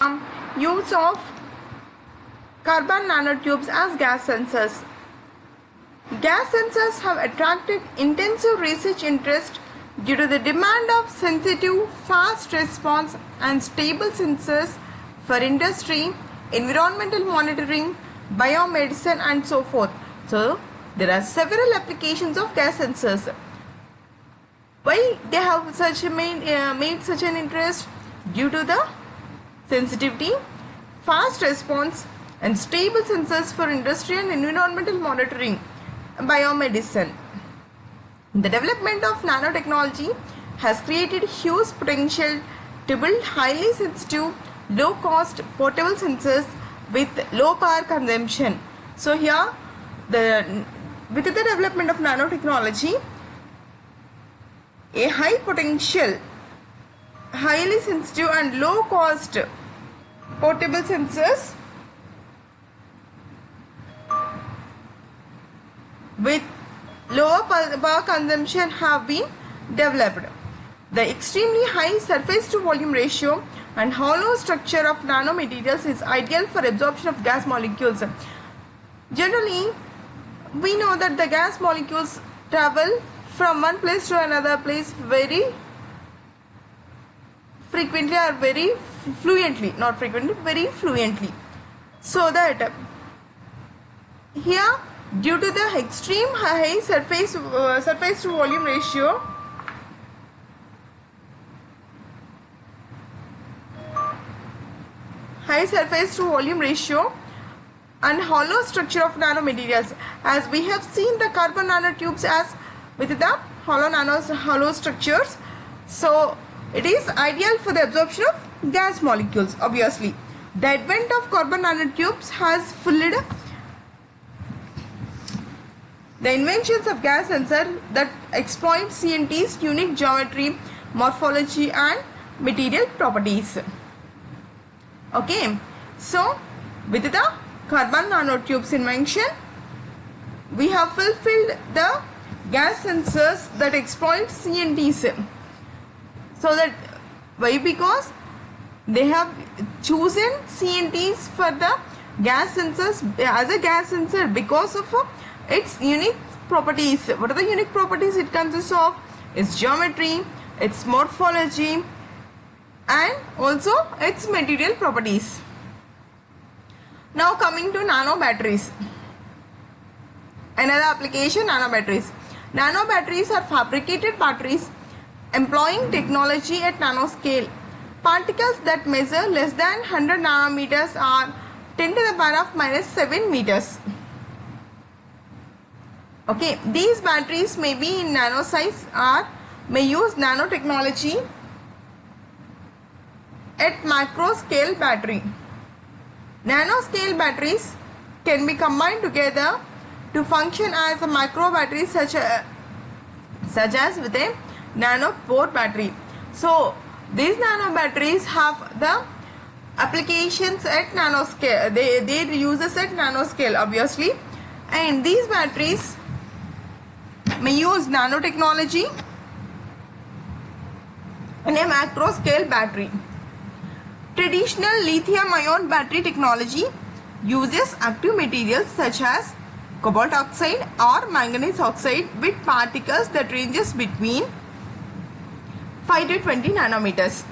Use of carbon nanotubes as gas sensors. Gas sensors have attracted intensive research interest due to the demand of sensitive, fast response and stable sensors for industry, environmental monitoring, biomedicine and so forth. So, there are several applications of gas sensors. Why they have made such an interest? Due to the sensitivity, fast response and stable sensors for industry and environmental monitoring, biomedicine. The development of nanotechnology has created huge potential to build highly sensitive, low cost portable sensors with low power consumption. So here with the development of nanotechnology, a high potential, highly sensitive and low cost portable sensors with lower power consumption have been developed. The extremely high surface to volume ratio and hollow structure of nanomaterials is ideal for absorption of gas molecules. Generally, we know that the gas molecules travel from one place to another place very frequently or very fluently, not frequently, very fluently. So that here, due to the extreme high surface to volume ratio, and hollow structure of nanomaterials, as we have seen the carbon nanotubes as with the hollow structures, so it is ideal for the absorption of gas molecules. Obviously, the advent of carbon nanotubes has fueled the inventions of gas sensor that exploit CNT's unique geometry, morphology and material properties. Okay, so with the carbon nanotubes invention, we have fulfilled the gas sensors that exploit CNTs. So that why? Because they have chosen CNTs for the gas sensors as a gas sensor because of its unique properties. What are the unique properties it consists of? Its geometry, its morphology and also its material properties. Now coming to nano batteries. Another application, nano batteries. Nano batteries are fabricated batteries employing technology at nanoscale. Particles that measure less than 100 nanometers are 10 to the power of minus 7 meters. Okay, these batteries may be in nano size or may use nanotechnology at macro scale battery. Nanoscale batteries can be combined together to function as a micro battery such as with a nanopore battery. So these nano batteries have the applications at nanoscale. They uses at nanoscale obviously, and these batteries may use nanotechnology in a macro scale battery. Traditional lithium-ion battery technology uses active materials such as cobalt oxide or manganese oxide with particles that ranges between 5 to 20 nanometers.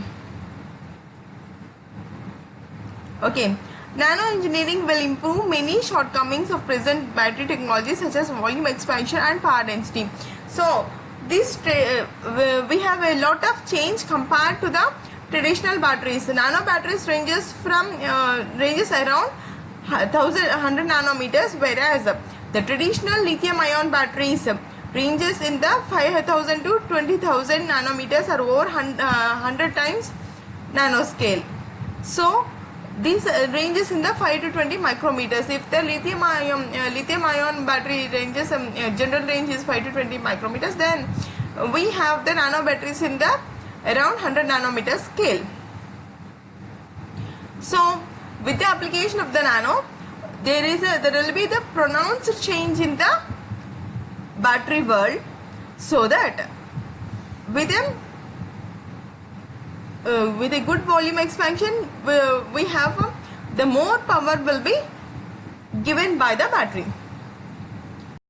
Okay, nano engineering will improve many shortcomings of present battery technology such as volume expansion and power density. So this we have a lot of change compared to the traditional batteries. Nano batteries ranges around 100 nanometers, whereas the traditional lithium-ion batteries ranges in the 5,000 to 20,000 nanometers or over 100 times nanoscale. So these ranges in the 5 to 20 micrometers. If the lithium-ion battery ranges general range is 5 to 20 micrometers, then we have the nano batteries in the around 100 nanometer scale. So with the application of the nano, there will be the pronounced change in the battery world, so that with them with a good volume expansion, we have the more power will be given by the battery.